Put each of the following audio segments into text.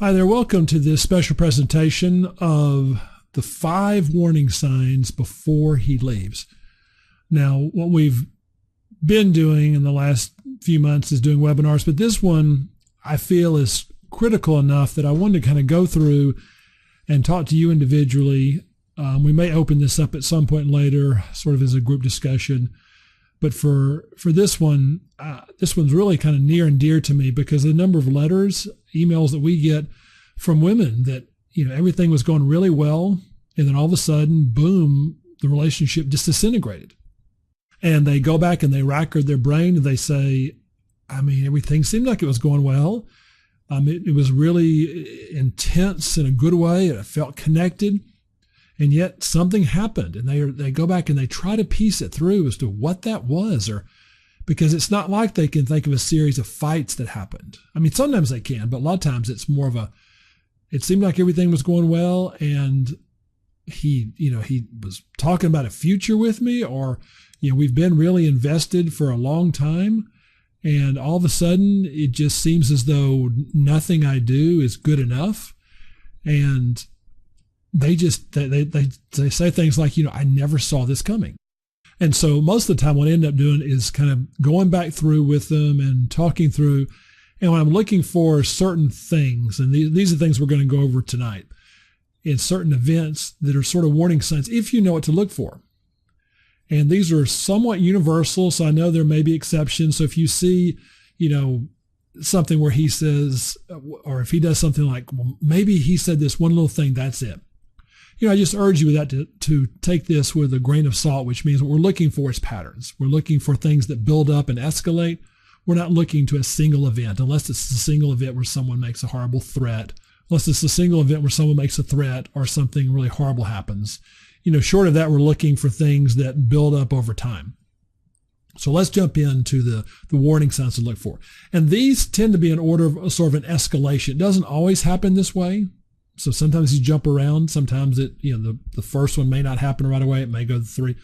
Hi there, welcome to this special presentation of the 5 warning signs before he leaves. Now, what we've been doing in the last few months is doing webinars, but this one I feel is critical enough that I wanted to kind of go through and talk to you individually. We may open this up at some point later, sort of as a group discussion. But for this one, this one's really kind of near and dear to me because the number of letters, emails that we get from women that, everything was going really well. And then all of a sudden, boom, the relationship just disintegrated. And they go back and they rack their brain and they say, everything seemed like it was going well. It was really intense in a good way. It felt connected. And yet something happened, and they go back and they try to piece it through as to what that was, or because it's not like they can think of a series of fights that happened. Sometimes they can, but a lot of times it's more of it seemed like everything was going well, and he was talking about a future with me, or, we've been really invested for a long time, and all of a sudden it just seems as though nothing I do is good enough, and they say things like, I never saw this coming. And so most of the time what I end up doing is kind of going back through with them and talking through. And when I'm looking for certain things, and these are things we're going to go over tonight, in certain events that are sort of warning signs, if you know what to look for. And these are somewhat universal, so I know there may be exceptions. So if you see, something where he says, or if he does something like, well, maybe he said this one little thing, that's it. I just urge you with that to take this with a grain of salt, which means what we're looking for is patterns. We're looking for things that build up and escalate. We're not looking to a single event, unless it's a single event where someone makes a horrible threat, unless it's a single event where someone makes a threat or something really horrible happens. Short of that, we're looking for things that build up over time. So let's jump into the warning signs to look for. And these tend to be in order of sort of an escalation. It doesn't always happen this way. So sometimes you jump around. Sometimes the first one may not happen right away. It may go to 3.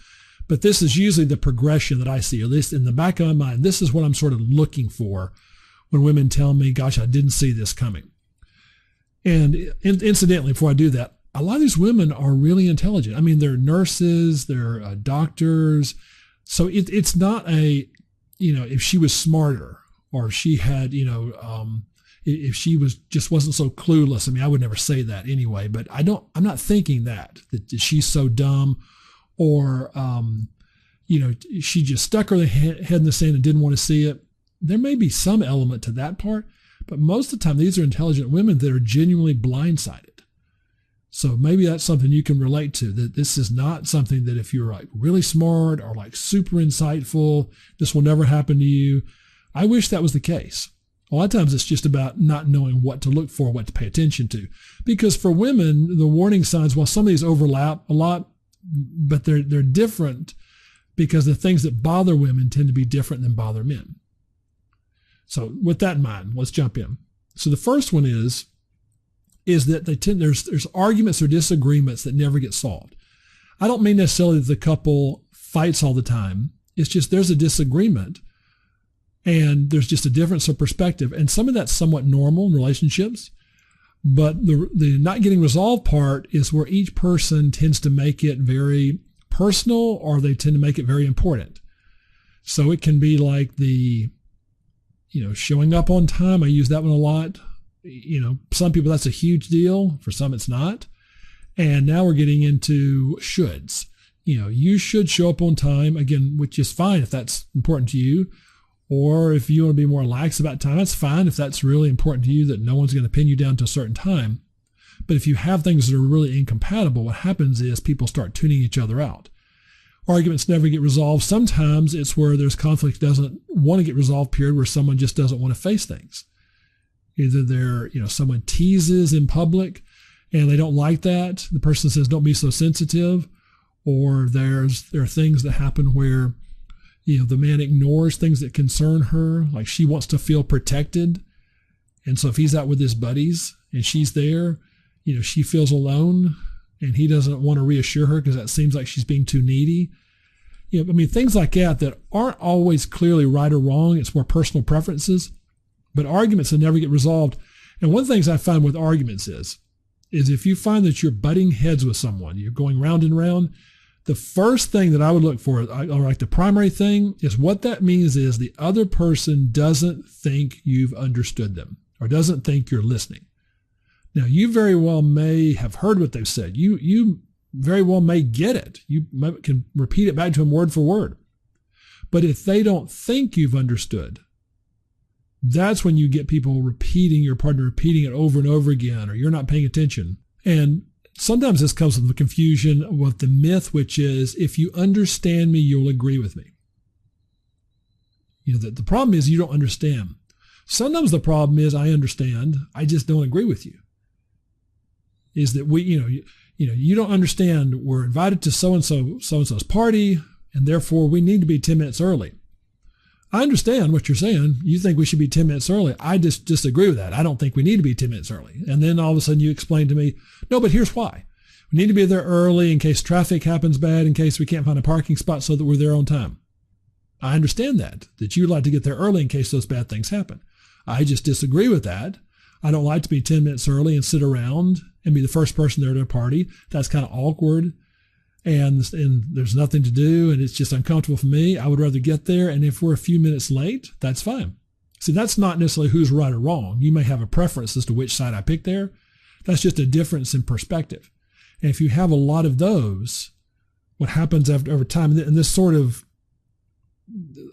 But this is usually the progression that I see, or at least in the back of my mind. This is what I'm sort of looking for when women tell me, gosh, I didn't see this coming. And incidentally, before I do that, a lot of these women are really intelligent. They're nurses, they're doctors. So it's not if she was smarter, or if she had, if she wasn't so clueless. I would never say that anyway, but I'm not thinking that she's so dumb, or, she just stuck her head in the sand and didn't want to see it. There may be some element to that part, but most of the time these are intelligent women that are genuinely blindsided. So maybe that's something you can relate to, that this is not something that if you're like really smart or like super insightful, this will never happen to you. I wish that was the case. A lot of times it's just about not knowing what to look for, what to pay attention to. Because for women, the warning signs, while some of these overlap a lot, but they're different because the things that bother women tend to be different than bother men. So with that in mind, let's jump in. So the first one is that there's arguments or disagreements that never get solved. I don't mean necessarily that the couple fights all the time. It's just there's a disagreement, and there's just a difference of perspective. And some of that's somewhat normal in relationships. But the not getting resolved part is where each person tends to make it very personal, or they tend to make it very important. So it can be like showing up on time. I use that one a lot. Some people that's a huge deal. For some it's not. And now we're getting into shoulds. You should show up on time, again, which is fine if that's important to you. Or if you want to be more lax about time, that's fine if that's really important to you, that no one's going to pin you down to a certain time. But if you have things that are really incompatible, what happens is people start tuning each other out. Arguments never get resolved. Sometimes it's where there's conflict that doesn't want to get resolved, period, where someone just doesn't want to face things. Either someone teases in public and they don't like that. The person says, don't be so sensitive. Or there are things that happen where the man ignores things that concern her, like she wants to feel protected. And so if he's out with his buddies and she's there, she feels alone, and he doesn't want to reassure her because that seems like she's being too needy. Things like that aren't always clearly right or wrong. It's more personal preferences. But arguments that never get resolved, And one of the things I find with arguments is if you find that you're butting heads with someone, you're going round and round, the first thing that I would look for, or like the primary thing, is what that means is the other person doesn't think you've understood them or doesn't think you're listening. Now, you very well may have heard what they've said. You very well may get it. You can repeat it back to them word for word. But if they don't think you've understood, that's when you get people repeating, your partner repeating it over and over again, or you're not paying attention. And sometimes this comes from the confusion with the myth, which is, if you understand me, you'll agree with me. The problem is you don't understand. Sometimes the problem is I understand, I just don't agree with you. Is that you don't understand, we're invited to so-and-so's party, and therefore we need to be 10 minutes early. I understand what you're saying. You think we should be 10 minutes early. I just disagree with that. I don't think we need to be 10 minutes early. And then all of a sudden you explain to me, no, but here's why. We need to be there early in case traffic happens bad, in case we can't find a parking spot so that we're there on time. I understand that you'd like to get there early in case those bad things happen. I just disagree with that. I don't like to be 10 minutes early and sit around and be the first person there at a party. That's kind of awkward. And there's nothing to do, and it's just uncomfortable for me. I would rather get there, and if we're a few minutes late, that's fine. See, that's not necessarily who's right or wrong. You may have a preference as to which side I pick there. That's just a difference in perspective. And if you have a lot of those, what happens over time, and this sort of,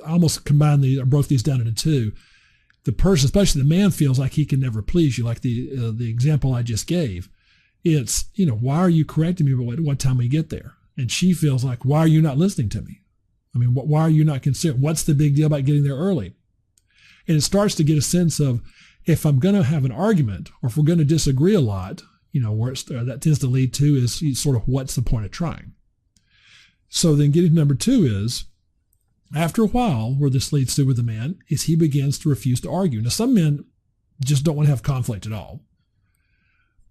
I almost broke these down into two. The person, especially the man, feels like he can never please you, like the example I just gave. It's, why are you correcting me about what time we get there? And she feels like, why are you not listening to me? I mean, why are you not considering? What's the big deal about getting there early? And it starts to get a sense of, if I'm going to have an argument, or if we're going to disagree a lot, where that tends to lead to is sort of, what's the point of trying? So then getting to number two is, after a while, where this leads to with the man, is he begins to refuse to argue. Now, some men just don't want to have conflict at all.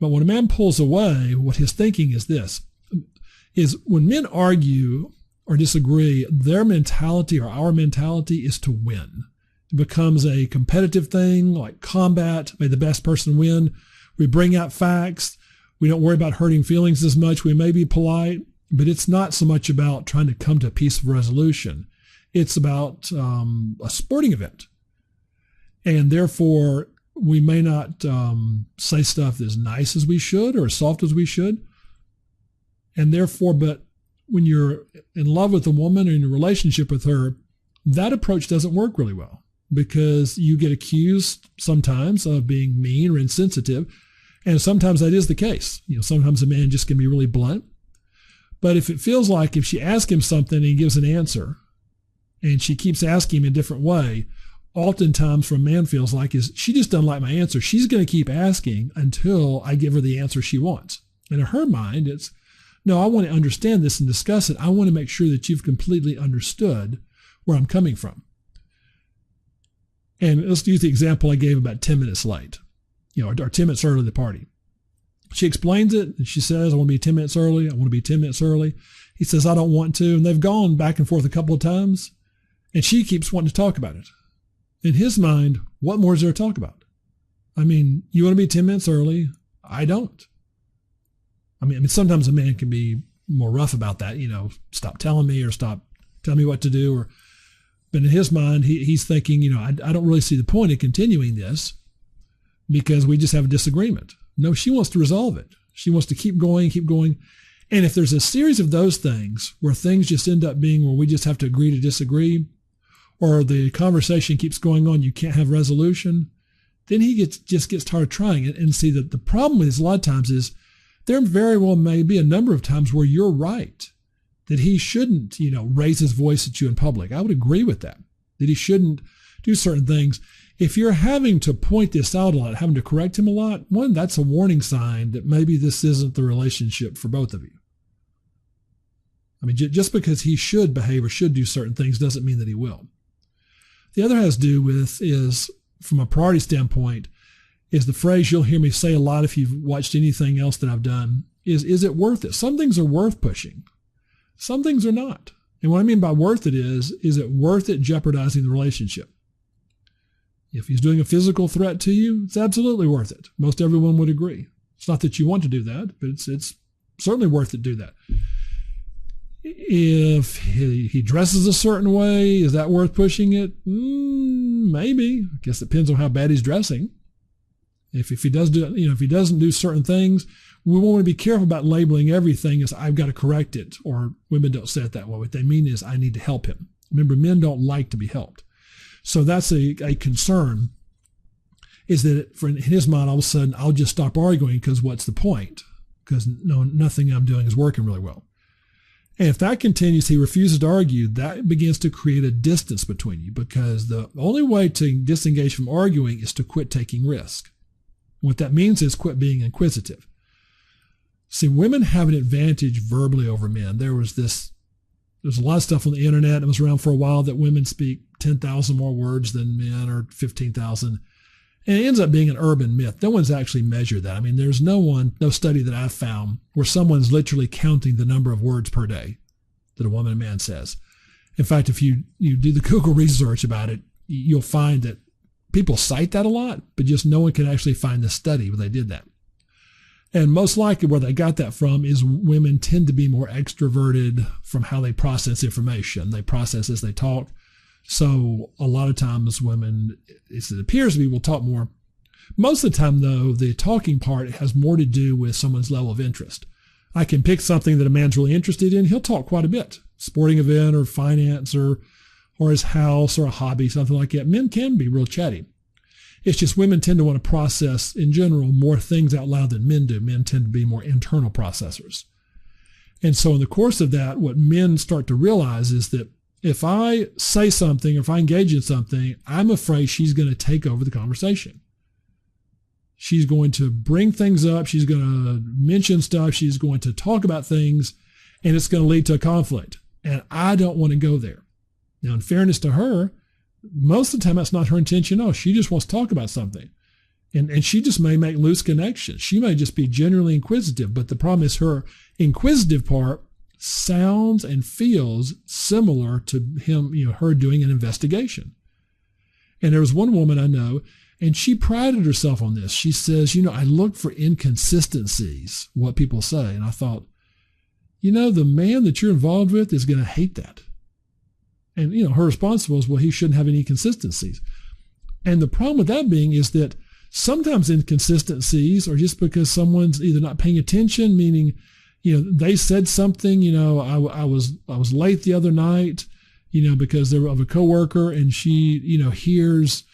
But when a man pulls away, what his thinking is this, is when men argue or disagree, their mentality or our mentality is to win. It becomes a competitive thing, like combat, may the best person win. We bring out facts. We don't worry about hurting feelings as much. We may be polite, but it's not so much about trying to come to a peaceful resolution. It's about a sporting event. And therefore, we may not say stuff as nice as we should or as soft as we should. And therefore, but when you're in love with a woman or in a relationship with her, that approach doesn't work really well, because you get accused sometimes of being mean or insensitive. And sometimes that is the case. Sometimes a man just can be really blunt. But if it feels like if she asks him something and he gives an answer, and she keeps asking him in a different way, oftentimes what a man feels like is, she just doesn't like my answer. She's going to keep asking until I give her the answer she wants. And in her mind, it's, no, I want to understand this and discuss it. I want to make sure that you've completely understood where I'm coming from. And let's use the example I gave about 10 minutes late, or 10 minutes early to the party. She explains it, and she says, I want to be 10 minutes early. I want to be 10 minutes early. He says, I don't want to. And they've gone back and forth a couple of times, and she keeps wanting to talk about it. In his mind, what more is there to talk about? I mean, you want to be 10 minutes early? I don't. I mean, sometimes a man can be more rough about that, stop telling me or stop telling me what to do. But in his mind, he's thinking, I don't really see the point of continuing this because we just have a disagreement. No, she wants to resolve it. She wants to keep going. And if there's a series of those things where things just end up being where we just have to agree to disagree, or the conversation keeps going on, you can't have resolution, then he just gets tired of trying it. And see that the problem with this a lot of times is there very well may be a number of times where you're right, that he shouldn't, raise his voice at you in public. I would agree with that he shouldn't do certain things. If you're having to point this out a lot, having to correct him a lot, one, that's a warning sign that maybe this isn't the relationship for both of you. I mean, just because he should behave or should do certain things doesn't mean that he will. The other has to do with is, from a priority standpoint, is the phrase you'll hear me say a lot if you've watched anything else that I've done, is it worth it? Some things are worth pushing. Some things are not. And what I mean by worth it is it worth it jeopardizing the relationship? If he's doing a physical threat to you, it's absolutely worth it. Most everyone would agree. It's not that you want to do that, but it's certainly worth it to do that. If he dresses a certain way, is that worth pushing it? Maybe. I guess it depends on how bad he's dressing. If he does do, if he doesn't do certain things, we want to be careful about labeling everything as I've got to correct it, or women don't say it that way. What they mean is I need to help him. Remember, men don't like to be helped. So that's a concern, is that in his mind, all of a sudden, I'll just stop arguing because what's the point? Because nothing I'm doing is working really well. And if that continues, he refuses to argue, that begins to create a distance between you, because the only way to disengage from arguing is to quit taking risk. What that means is quit being inquisitive. See, women have an advantage verbally over men. There's a lot of stuff on the internet. It was around for a while that women speak 10,000 more words than men, or 15,000. And it ends up being an urban myth. No one's actually measured that. I mean, there's no study that I've found where someone's literally counting the number of words per day that a woman and man says. In fact, if you do the Google research about it, you'll find that people cite that a lot, but just no one can actually find the study where they did that. And most likely where they got that from is women tend to be more extroverted from how they process information. They process as they talk. So a lot of times women, it appears to be, will talk more. Most of the time, though, the talking part has more to do with someone's level of interest. I can pick something that a man's really interested in. He'll talk quite a bit. Sporting event or finance or his house or a hobby, something like that. Men can be real chatty. It's just women tend to want to process, in general, more things out loud than men do. Men tend to be more internal processors. And so in the course of that, what men start to realize is that if I say something, or if I engage in something, I'm afraid she's going to take over the conversation. She's going to bring things up. She's going to mention stuff. She's going to talk about things, and it's going to lead to a conflict. And I don't want to go there. Now, in fairness to her, most of the time that's not her intention. No, she just wants to talk about something. And she just may make loose connections. She may just be generally inquisitive, but the problem is her inquisitive part sounds and feels similar to her doing an investigation. And there was one woman I know, and she prided herself on this. She says, I look for inconsistencies, what people say. And I thought, the man that you're involved with is going to hate that. And, her response was, well, he shouldn't have any inconsistencies. And the problem with that being is that sometimes inconsistencies are just because someone's either not paying attention, meaning, they said something, I was late the other night, because they were of a coworker, and she, hears,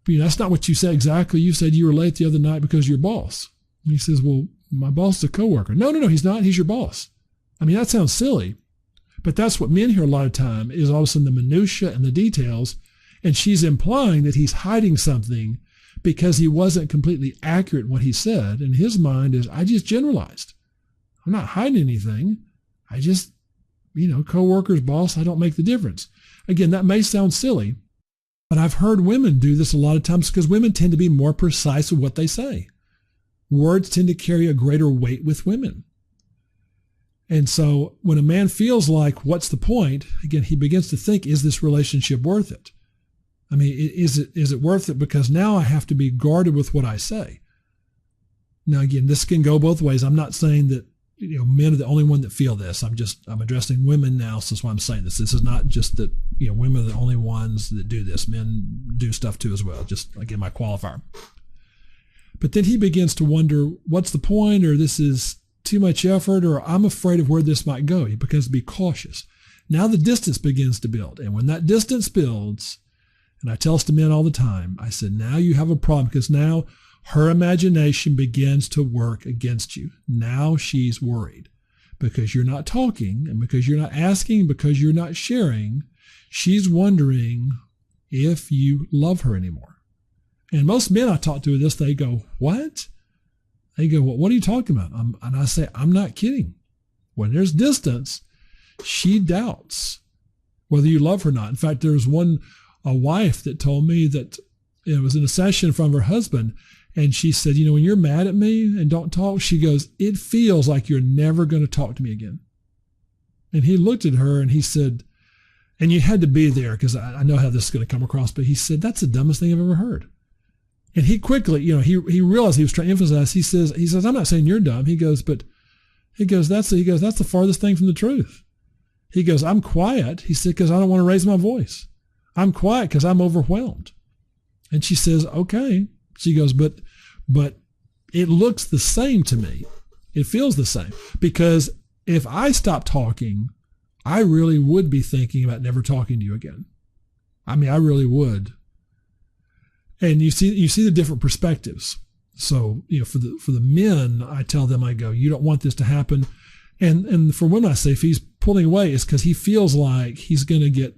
that's not what you said exactly. You said you were late the other night because of your boss. And he says, well, my boss is a coworker. No, he's not. He's your boss. I mean, that sounds silly, but that's what men hear a lot of time, is all of a sudden the minutia and the details. And she's implying that he's hiding something because he wasn't completely accurate in what he said. And his mind is, I just generalized. I'm not hiding anything. I just, coworker's boss, I don't make the difference. Again, that may sound silly, but I've heard women do this a lot of times because women tend to be more precise with what they say. Words tend to carry a greater weight with women. And so when a man feels like, what's the point? Again, he begins to think, is this relationship worth it? I mean, is it worth it? Because now I have to be guarded with what I say. Now, again, this can go both ways. I'm not saying that, men are the only one that feel this. I'm addressing women now, so that's why I'm saying this. This is not just that, women are the only ones that do this. Men do stuff too as well. Just, again, my qualifier. But then he begins to wonder, what's the point? Or this is too much effort, or I'm afraid of where this might go. He begins to be cautious. Now the distance begins to build. And when that distance builds, and I tell this to men all the time, I said, now you have a problem, because now her imagination begins to work against you. Now she's worried because you're not talking, and because you're not asking, because you're not sharing. She's wondering if you love her anymore. And most men I talk to with this, they go, what? They go, well, what are you talking about? And I say, I'm not kidding. When there's distance, she doubts whether you love her or not. In fact, there was a wife that told me that it was in a session from her husband, and she said, when you're mad at me and don't talk, she goes, it feels like you're never going to talk to me again. And he looked at her and he said, And you had to be there because I know how this is going to come across, but he said, that's the dumbest thing I've ever heard. And he quickly, he realized he was trying to emphasize. He says, I'm not saying you're dumb. He goes, that's the farthest thing from the truth. He goes, I'm quiet. He said, because I don't want to raise my voice. I'm quiet because I'm overwhelmed. And she says, okay. She goes, but it looks the same to me. It feels the same. Because if I stop talking, I really would be thinking about never talking to you again. I mean, I really would. And you see the different perspectives. So, for the men, I tell them, I go, you don't want this to happen. And for women, I say, if he's pulling away, it's because he feels like he's going to get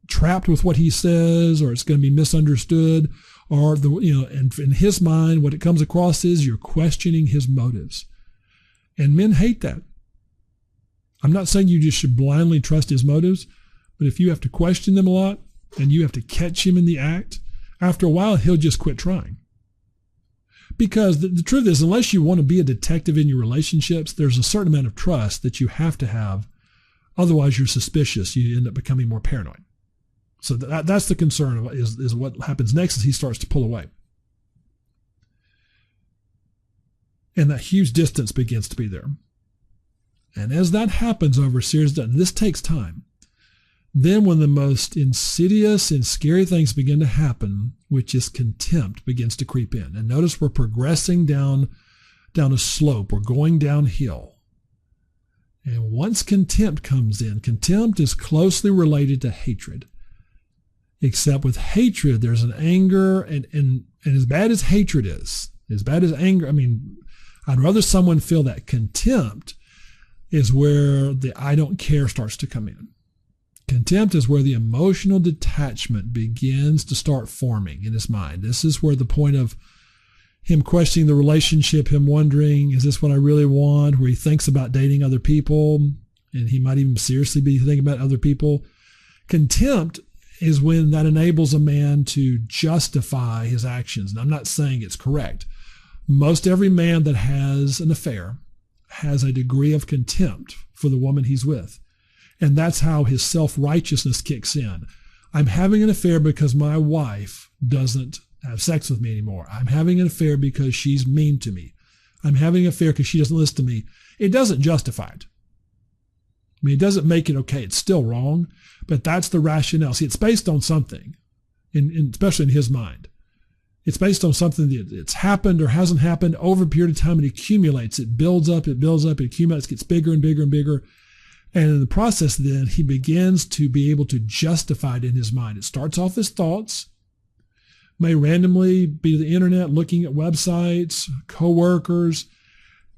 trapped with what he says, or it's going to be misunderstood, or and in his mind, what it comes across is you're questioning his motives. And men hate that. I'm not saying you just should blindly trust his motives, but if you have to question them a lot and you have to catch him in the act, after a while, he'll just quit trying. Because the truth is, unless you want to be a detective in your relationships, there's a certain amount of trust that you have to have. Otherwise, you're suspicious. You end up becoming more paranoid. So that's the concern is what happens next is he starts to pull away. And that huge distance begins to be there. And as that happens over a series of, this takes time, then when the most insidious and scary things begin to happen, which is contempt, begins to creep in. And notice we're progressing down a slope. We're going downhill. And once contempt comes in, contempt is closely related to hatred. Except with hatred, there's an anger, and as bad as hatred is, as bad as anger, I'd rather someone feel that contempt is where the I don't care starts to come in. Contempt is where the emotional detachment begins to start forming in his mind. This is where the point of him questioning the relationship, him wondering, is this what I really want? Where he thinks about dating other people, and he might even seriously be thinking about other people. Contempt is when that enables a man to justify his actions. And I'm not saying it's correct. Most every man that has an affair has a degree of contempt for the woman he's with. And that's how his self-righteousness kicks in. I'm having an affair because my wife doesn't have sex with me anymore. I'm having an affair because she's mean to me. I'm having an affair because she doesn't listen to me. It doesn't justify it. It doesn't make it okay. It's still wrong, but that's the rationale. See, it's based on something, especially in his mind. It's based on something that's happened or hasn't happened over a period of time. It accumulates. It builds up. It accumulates, gets bigger and bigger and bigger. And in the process, then, he begins to be able to justify it in his mind. It starts off as thoughts, may randomly be the internet, looking at websites, coworkers.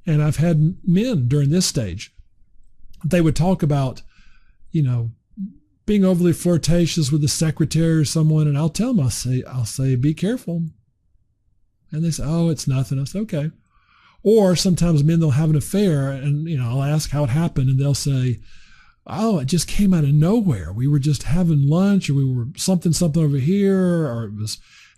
And I've had men during this stage, they would talk about, being overly flirtatious with the secretary or someone, and I'll tell them, I'll say, be careful. And they say, oh, it's nothing. I say, okay. Or sometimes men, they'll have an affair, and, I'll ask how it happened, and they'll say, oh, it just came out of nowhere. We were just having lunch, or we were something over here,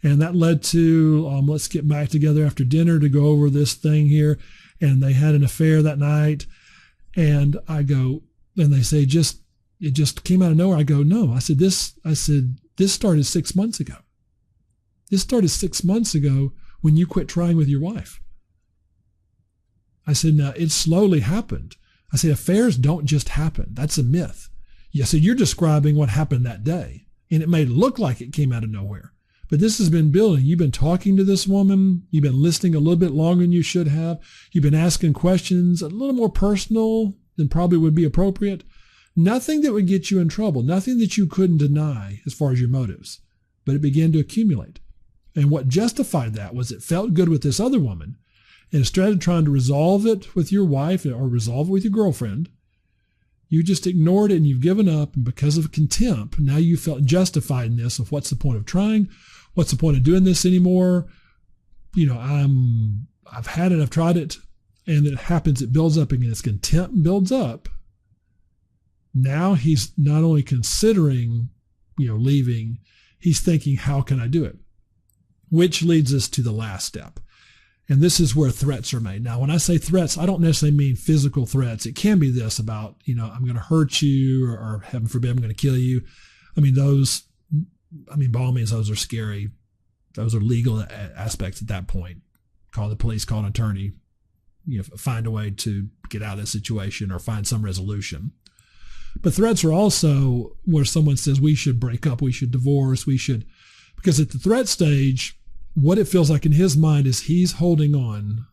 and that led to, let's get back together after dinner to go over this thing here. And they had an affair that night. And I go, and they say, it just came out of nowhere. I go, no. I said, this started 6 months ago. This started 6 months ago when you quit trying with your wife. I said, now, it slowly happened. I said, affairs don't just happen. That's a myth. I said, you're describing what happened that day, and it may look like it came out of nowhere. But this has been building. You've been talking to this woman. You've been listening a little bit longer than you should have. You've been asking questions a little more personal than probably would be appropriate. Nothing that would get you in trouble. Nothing that you couldn't deny as far as your motives. But it began to accumulate. And what justified that was it felt good with this other woman. And instead of trying to resolve it with your wife or resolve it with your girlfriend, you just ignored it and you've given up. And because of contempt, now you felt justified in this of what's the point of trying? What's the point of doing this anymore? I've had it, I've tried it, and it happens, it builds up again. As contempt builds up, now he's not only considering, leaving, he's thinking, how can I do it? Which leads us to the last step. And this is where threats are made. Now, when I say threats, I don't necessarily mean physical threats. It can be this about, I'm going to hurt you, or heaven forbid, I'm going to kill you. By all means, those are scary. Those are legal aspects at that point. Call the police, call an attorney, find a way to get out of that situation or find some resolution. But threats are also where someone says we should break up, we should divorce, because at the threat stage, what it feels like in his mind is he's holding on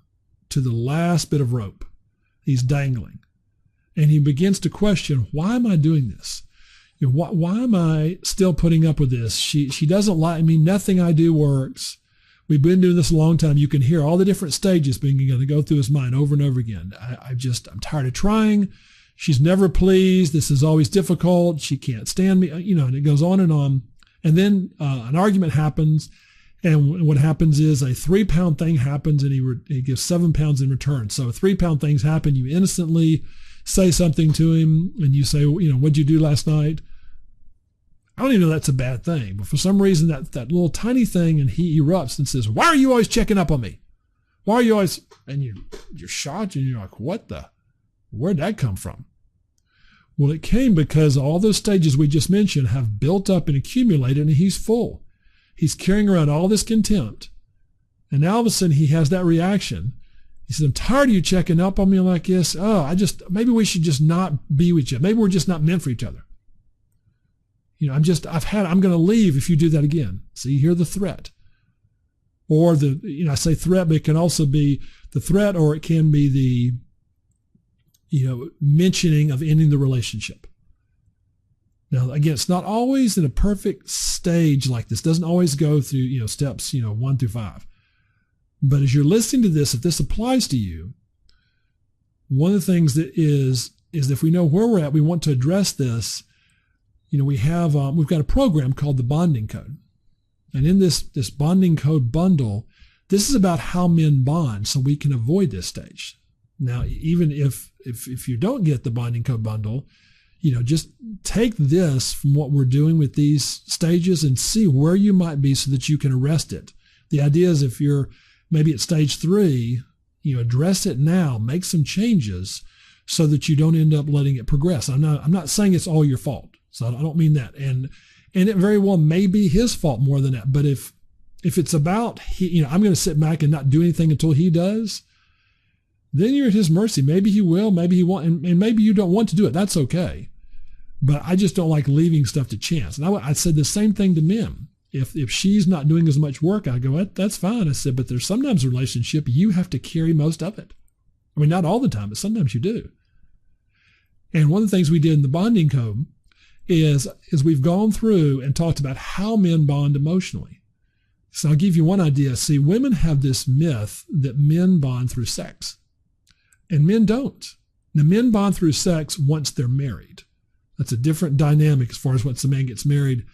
to the last bit of rope. He's dangling. And he begins to question, why am I doing this? Why am I still putting up with this? She doesn't like me. Nothing I do works. We've been doing this a long time. You can hear all the different stages being going to go through his mind over and over again. I'm tired of trying. She's never pleased. This is always difficult. She can't stand me, and it goes on. And then an argument happens. And what happens is a 3-pound thing happens, and he gives 7 pounds in return. So 3-pound things happen. You innocently say something to him, and you say, what'd you do last night? I don't even know that's a bad thing. But for some reason, that little tiny thing, and he erupts and says, why are you always checking up on me? Why are you always, and you're shocked, and you're like, where'd that come from? Well, it came because all those stages we just mentioned have built up and accumulated, and he's full. He's carrying around all this contempt. And now all of a sudden he has that reaction. He says, I'm tired of you checking up on me like this. Maybe we should just not be with you. Maybe we're just not meant for each other. I'm going to leave if you do that again. So you hear the threat. Or I say threat, but it can also be the threat, or it can be the, mentioning of ending the relationship. Now, again, it's not always in a perfect stage like this. It doesn't always go through, steps, 1 through 5. But as you're listening to this, if this applies to you, one of the things that is if we know where we're at, we want to address this. We've got a program called the Bonding Code. And in this Bonding Code bundle, this is about how men bond so we can avoid this stage. Now, even if you don't get the Bonding Code bundle, just take this from what we're doing with these stages and see where you might be so that you can arrest it. The idea is if you're maybe at stage 3, address it now, make some changes so that you don't end up letting it progress. I'm not saying it's all your fault. So I don't mean that. And it very well may be his fault more than that. But if it's about, I'm going to sit back and not do anything until he does, then you're at his mercy. Maybe he will, maybe he won't, and maybe you don't want to do it. That's okay. But I just don't like leaving stuff to chance. And I said the same thing to men. If she's not doing as much work, I go, that's fine. I said, but there's sometimes a relationship you have to carry most of it. Not all the time, but sometimes you do. And one of the things we did in the Bonding Code is we've gone through and talked about how men bond emotionally. So I'll give you one idea. See, women have this myth that men bond through sex, and men don't. Now, men bond through sex once they're married. That's a different dynamic as far as once the man gets married.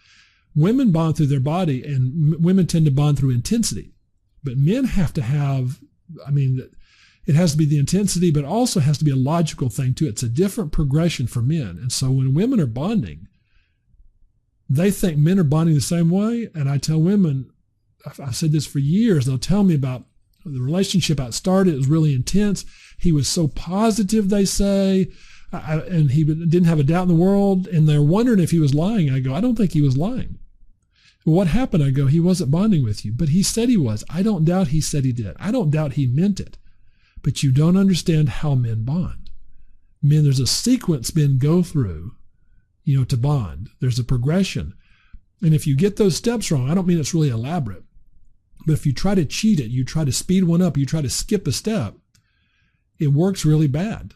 Women bond through their body, and women tend to bond through intensity. But men have to have, it has to be the intensity, but also has to be a logical thing too. It's a different progression for men. And so when women are bonding, they think men are bonding the same way. And I tell women, I've said this for years, they'll tell me about the relationship I started. It was really intense. He was so positive, they say, and he didn't have a doubt in the world. And they're wondering if he was lying. I go, I don't think he was lying. What happened? I go, he wasn't bonding with you, but he said he was. I don't doubt he said he did. I don't doubt he meant it. But you don't understand how men bond. Men, there's a sequence men go through, to bond. There's a progression. And if you get those steps wrong, I don't mean it's really elaborate, but if you try to cheat it, you try to speed one up, you try to skip a step, it works really bad.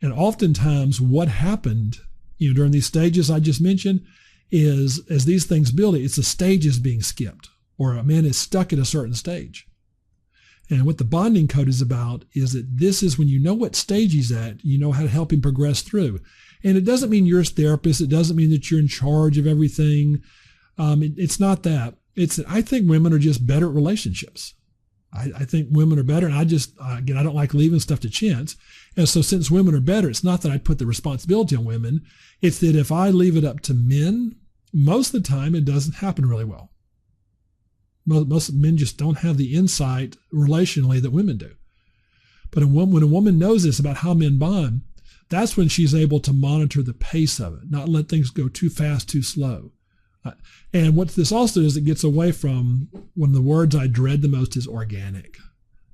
And oftentimes what happened, during these stages I just mentioned is as these things build, it's the stages being skipped, or a man is stuck at a certain stage. And what the Bonding Code is about is that this is when you know what stage he's at, you know how to help him progress through. And it doesn't mean you're his therapist. It doesn't mean that you're in charge of everything. It's not that. It's that I think women are just better at relationships. I think women are better. And I don't like leaving stuff to chance. And so since women are better, it's not that I put the responsibility on women. It's that if I leave it up to men, most of the time it doesn't happen really well. Most men just don't have the insight relationally that women do. But when a woman knows this about how men bond, that's when she's able to monitor the pace of it, not let things go too fast, too slow. And what this also is, it gets away from one of the words I dread the most is organic.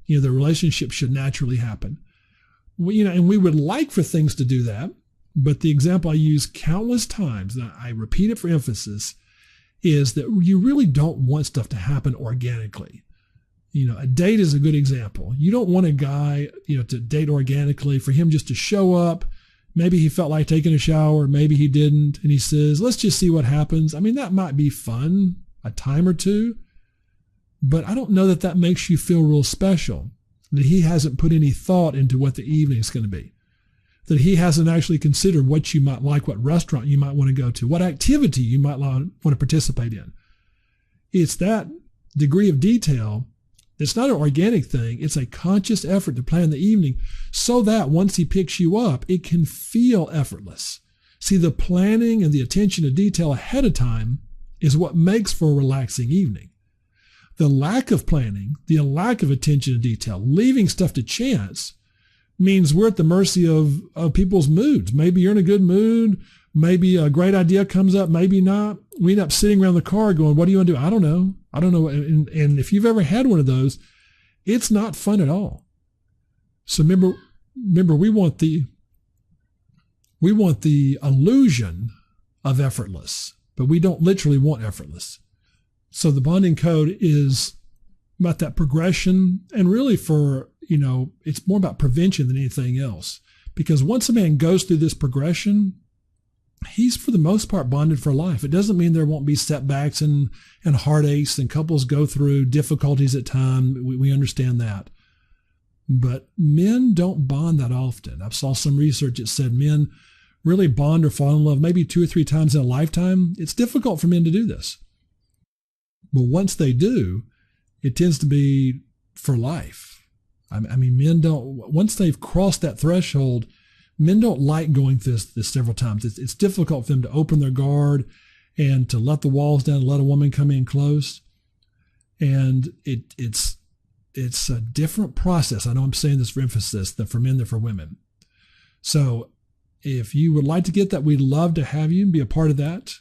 The relationship should naturally happen. And we would like for things to do that, but the example I use countless times, and I repeat it for emphasis, is that you really don't want stuff to happen organically. A date is a good example. You don't want a guy, to date organically, for him just to show up. Maybe he felt like taking a shower, maybe he didn't, and he says, let's just see what happens. I mean, that might be fun a time or two, but I don't know that that makes you feel real special, that he hasn't put any thought into what the evening is going to be, that he hasn't actually considered what you might like, what restaurant you might want to go to, what activity you might want to participate in. It's that degree of detail. It's not an organic thing. It's a conscious effort to plan the evening so that once he picks you up, it can feel effortless. See, the planning and the attention to detail ahead of time is what makes for a relaxing evening. The lack of planning, the lack of attention to detail, leaving stuff to chance, means we're at the mercy of people's moods. Maybe you're in a good mood. Maybe a great idea comes up, maybe not. We end up sitting around the car going, what do you want to do? I don't know. And if you've ever had one of those, it's not fun at all. So remember, we want the illusion of effortless, but we don't literally want effortless. So the bonding code is about that progression, and really it's more about prevention than anything else. Because once a man goes through this progression, he's for the most part bonded for life. It doesn't mean there won't be setbacks and heartaches, and couples go through difficulties at times. We understand that. But men don't bond that often. I saw some research that said men really bond or fall in love maybe 2 or 3 times in a lifetime. It's difficult for men to do this. But once they do, it tends to be for life. I mean, men don't, once they've crossed that threshold, men don't like going through this several times. It's difficult for them to open their guard and to let the walls down and let a woman come in close. And it's a different process. I know I'm saying this for emphasis, than for men than for women. So if you would like to get that, we'd love to have you be a part of that.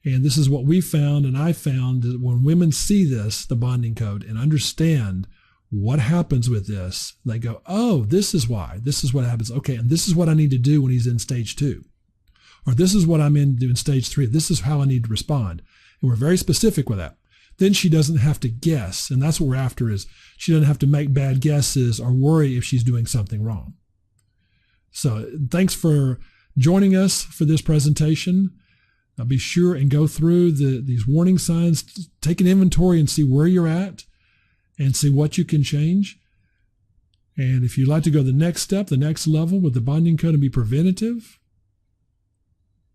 And this is what we found, and I found, that when women see this, the bonding code, and understand what happens with this, they go, oh, this is why. This is what happens. Okay, and this is what I need to do when he's in stage 2. Or this is what I'm in doing stage 3. This is how I need to respond. And we're very specific with that. Then she doesn't have to guess, and that's what we're after, is she doesn't have to make bad guesses or worry if she's doing something wrong. So thanks for joining us for this presentation. Now be sure and go through these warning signs, take an inventory and see where you're at and see what you can change. And if you'd like to go the next step, the next level with the bonding code, and be preventative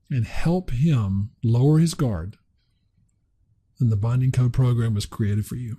and help him lower his guard, then the bonding code program was created for you.